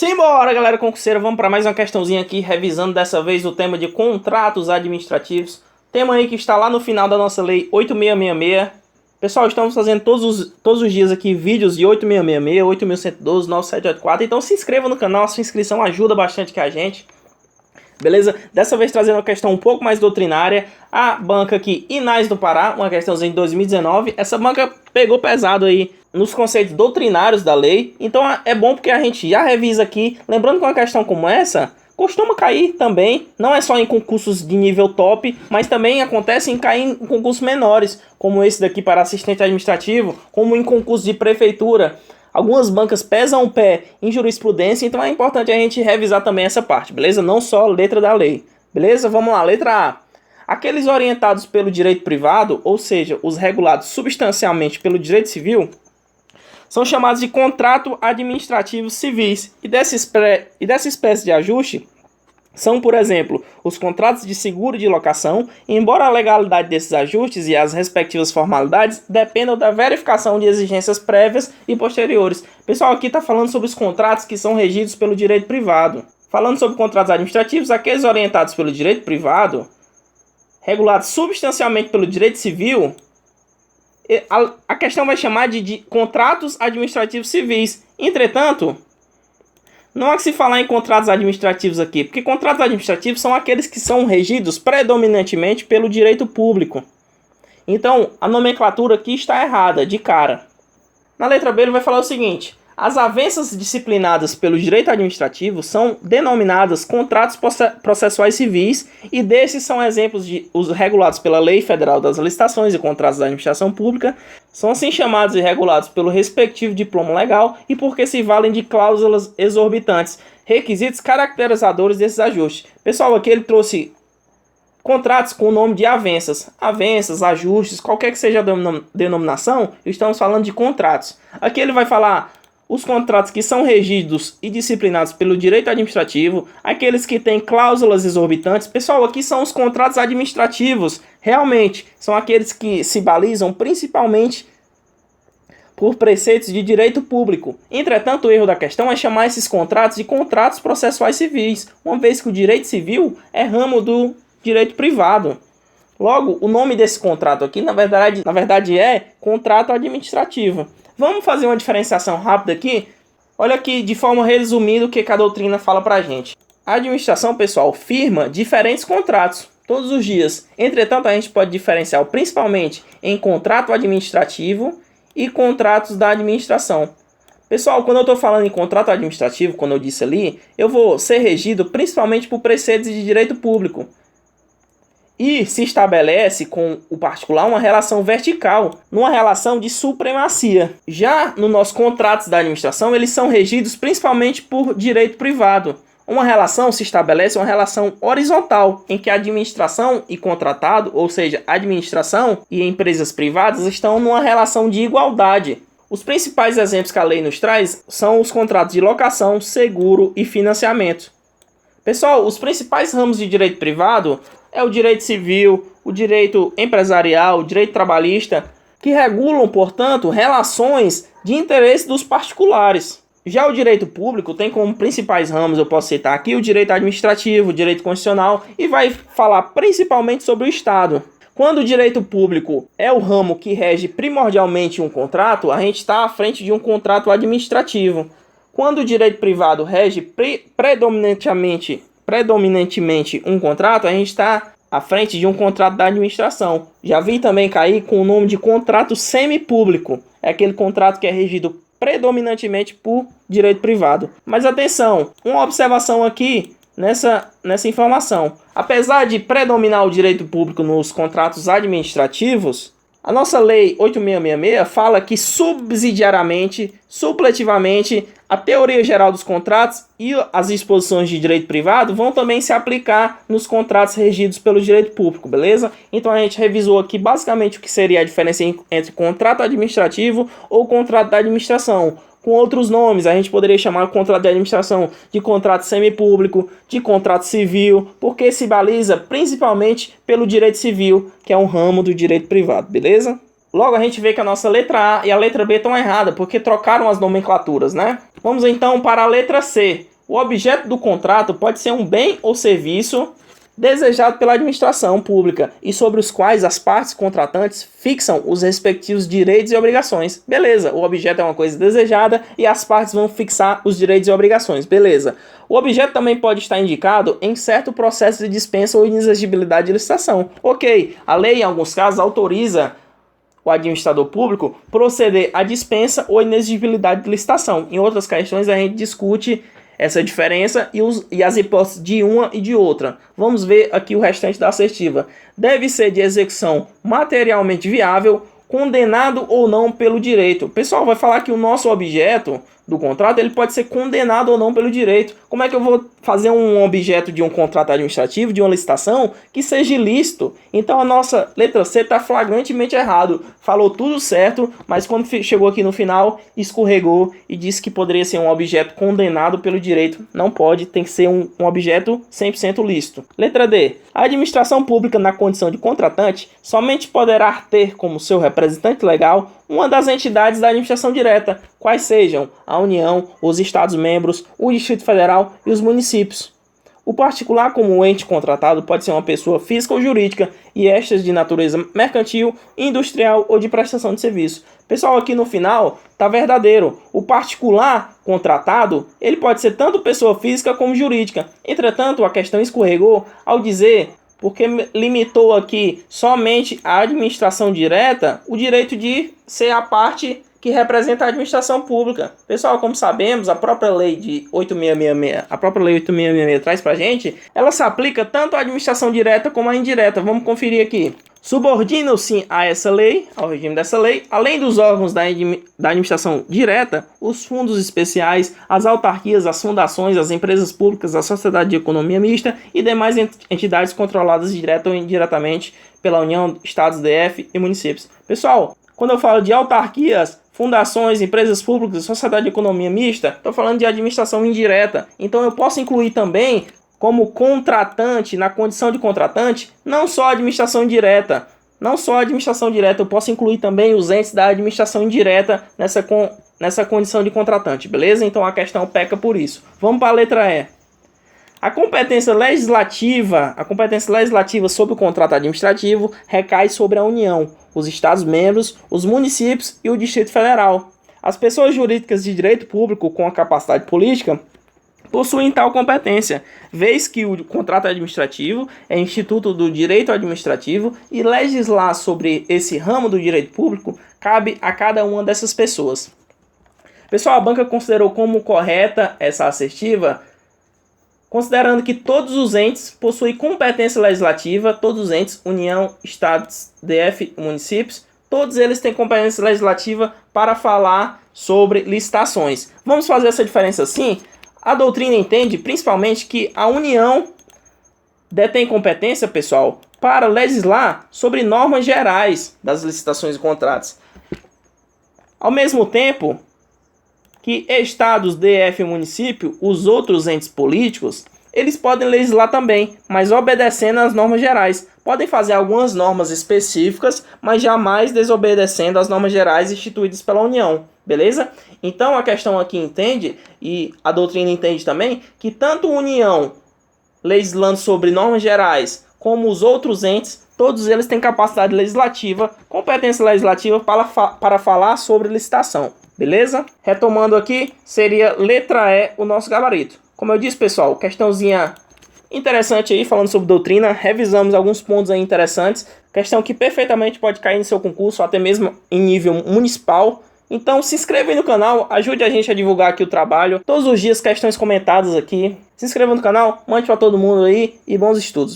Simbora, galera concurseira, vamos para mais uma questãozinha aqui, revisando dessa vez o tema de contratos administrativos. Tema aí que está lá no final da nossa lei 8666. Pessoal, estamos fazendo todos os dias aqui vídeos de 8666, 8112, 9784. Então se inscreva no canal, a sua inscrição ajuda bastante que a gente. Beleza? Dessa vez trazendo uma questão um pouco mais doutrinária. A banca aqui, Inais do Pará, uma questãozinha de 2019. Essa banca pegou pesado aí nos conceitos doutrinários da lei. Então é bom porque a gente já revisa aqui. Lembrando que uma questão como essa costuma cair também. Não é só em concursos de nível top, mas também acontece em cair em concursos menores. Como esse daqui para assistente administrativo, como em concursos de prefeitura. Algumas bancas pesam o pé em jurisprudência, então é importante a gente revisar também essa parte, beleza? Não só a letra da lei, beleza? Vamos lá, letra A. Aqueles orientados pelo direito privado, ou seja, os regulados substancialmente pelo direito civil, são chamados de contrato administrativos civis. E dessa espécie de ajuste são, por exemplo, os contratos de seguro de locação, embora a legalidade desses ajustes e as respectivas formalidades dependam da verificação de exigências prévias e posteriores. Pessoal, aqui está falando sobre os contratos que são regidos pelo direito privado. Falando sobre contratos administrativos, aqueles orientados pelo direito privado, regulados substancialmente pelo direito civil, a questão vai chamar de contratos administrativos civis. Entretanto, não há que se falar em contratos administrativos aqui, porque contratos administrativos são aqueles que são regidos predominantemente pelo direito público. Então, a nomenclatura aqui está errada, de cara. Na letra B ele vai falar o seguinte: as avanças disciplinadas pelo direito administrativo são denominadas contratos processuais civis, e desses são exemplos de os regulados pela Lei Federal das Licitações e Contratos da Administração Pública, são assim chamados e regulados pelo respectivo diploma legal e porque se valem de cláusulas exorbitantes, requisitos caracterizadores desses ajustes. Pessoal, aqui ele trouxe contratos com o nome de avanças, ajustes, qualquer que seja a denominação, estamos falando de contratos. Aqui ele vai falar os contratos que são regidos e disciplinados pelo direito administrativo, aqueles que têm cláusulas exorbitantes. Pessoal, aqui são os contratos administrativos, realmente, são aqueles que se balizam principalmente por preceitos de direito público. Entretanto, o erro da questão é chamar esses contratos de contratos processuais civis, uma vez que o direito civil é ramo do direito privado. Logo, o nome desse contrato aqui, na verdade é contrato administrativo. Vamos fazer uma diferenciação rápida aqui? Olha aqui, de forma resumida, o que a doutrina fala pra gente. A administração, pessoal, firma diferentes contratos todos os dias. Entretanto, a gente pode diferenciar principalmente em contrato administrativo e contratos da administração. Pessoal, quando eu estou falando em contrato administrativo, quando eu disse ali, eu vou ser regido principalmente por preceitos de direito público. E se estabelece com o particular uma relação vertical, numa relação de supremacia. Já nos nossos contratos da administração, eles são regidos principalmente por direito privado. Uma relação se estabelece uma relação horizontal, em que a administração e contratado, ou seja, administração e empresas privadas, estão numa relação de igualdade. Os principais exemplos que a lei nos traz são os contratos de locação, seguro e financiamento. Pessoal, os principais ramos de direito privado é o direito civil, o direito empresarial, o direito trabalhista, que regulam, portanto, relações de interesse dos particulares. Já o direito público tem como principais ramos, eu posso citar aqui, o direito administrativo, o direito constitucional, e vai falar principalmente sobre o Estado. Quando o direito público é o ramo que rege primordialmente um contrato, a gente está à frente de um contrato administrativo. Quando o direito privado rege predominantemente um contrato, a gente está à frente de um contrato da administração. Já vi também cair com o nome de contrato semipúblico. É aquele contrato que é regido predominantemente por direito privado. Mas atenção, uma observação aqui nessa informação. Apesar de predominar o direito público nos contratos administrativos, a nossa lei 8666 fala que subsidiariamente, supletivamente, a teoria geral dos contratos e as disposições de direito privado vão também se aplicar nos contratos regidos pelo direito público, beleza? Então a gente revisou aqui basicamente o que seria a diferença entre contrato administrativo ou contrato da administração. Com outros nomes, a gente poderia chamar o contrato de administração de contrato semipúblico, de contrato civil, porque se baliza principalmente pelo direito civil, que é um ramo do direito privado, beleza? Logo a gente vê que a nossa letra A e a letra B estão erradas, porque trocaram as nomenclaturas, né? Vamos então para a letra C. O objeto do contrato pode ser um bem ou serviço desejado pela administração pública e sobre os quais as partes contratantes fixam os respectivos direitos e obrigações. Beleza, o objeto é uma coisa desejada e as partes vão fixar os direitos e obrigações. Beleza. O objeto também pode estar indicado em certo processo de dispensa ou inexigibilidade de licitação. Ok, a lei em alguns casos autoriza o administrador público proceder à dispensa ou inexigibilidade de licitação. Em outras questões a gente discute essa diferença e as hipóteses de uma e de outra. Vamos ver aqui o restante da assertiva. Deve ser de execução materialmente viável, condenado ou não pelo direito. O pessoal vai falar que o nosso objeto do contrato ele pode ser condenado ou não pelo direito. Como é que eu vou fazer um objeto de um contrato administrativo, de uma licitação, que seja ilícito? Então a nossa letra C está flagrantemente errado. Falou tudo certo, mas quando chegou aqui no final, escorregou e disse que poderia ser um objeto condenado pelo direito. Não pode, tem que ser um objeto 100% lícito. Letra D. A administração pública, na condição de contratante, somente poderá ter como seu representante legal uma das entidades da administração direta, quais sejam a União, os Estados-membros, o Distrito Federal e os municípios. O particular, como ente contratado, pode ser uma pessoa física ou jurídica, e estas de natureza mercantil, industrial ou de prestação de serviço. Pessoal, aqui no final está verdadeiro. O particular contratado, ele pode ser tanto pessoa física como jurídica. Entretanto, a questão escorregou ao dizer, porque limitou aqui somente a administração direta, o direito de ser a parte que representa a administração pública. Pessoal, como sabemos, a própria lei de 8666 traz pra gente, ela se aplica tanto à administração direta como à indireta. Vamos conferir aqui. Subordinam-se a essa lei, ao regime dessa lei, além dos órgãos da administração direta, os fundos especiais, as autarquias, as fundações, as empresas públicas, a sociedade de economia mista e demais entidades controladas direta ou indiretamente pela União, Estados, DF e municípios. Pessoal, quando eu falo de autarquias, fundações, empresas públicas, sociedade de economia mista, estou falando de administração indireta. Então eu posso incluir também como contratante, na condição de contratante, não só a administração direta. Não só a administração direta, eu posso incluir também os entes da administração indireta nessa condição de contratante, beleza? Então a questão peca por isso. Vamos para a letra E. A competência legislativa sobre o contrato administrativo recai sobre a União, os Estados-membros, os municípios e o Distrito Federal. As pessoas jurídicas de direito público com a capacidade política possuem tal competência, vez que o contrato administrativo é instituto do direito administrativo e legislar sobre esse ramo do direito público cabe a cada uma dessas pessoas. Pessoal, a banca considerou como correta essa assertiva, considerando que todos os entes possuem competência legislativa, todos os entes, União, Estados, DF, municípios, todos eles têm competência legislativa para falar sobre licitações. Vamos fazer essa diferença assim? A doutrina entende principalmente que a União detém competência, pessoal, para legislar sobre normas gerais das licitações e contratos. Ao mesmo tempo que estados, DF e município, os outros entes políticos, eles podem legislar também, mas obedecendo às normas gerais. Podem fazer algumas normas específicas, mas jamais desobedecendo às normas gerais instituídas pela União, beleza? Então a questão aqui entende, e a doutrina entende também, que tanto a União legislando sobre normas gerais, como os outros entes, todos eles têm capacidade legislativa, competência legislativa para falar sobre licitação. Beleza? Retomando aqui, seria letra E o nosso gabarito. Como eu disse, pessoal, questãozinha interessante aí, falando sobre doutrina. Revisamos alguns pontos aí interessantes. Questão que perfeitamente pode cair no seu concurso, até mesmo em nível municipal. Então se inscreva aí no canal, ajude a gente a divulgar aqui o trabalho. Todos os dias questões comentadas aqui. Se inscreva no canal, mande para todo mundo aí e bons estudos.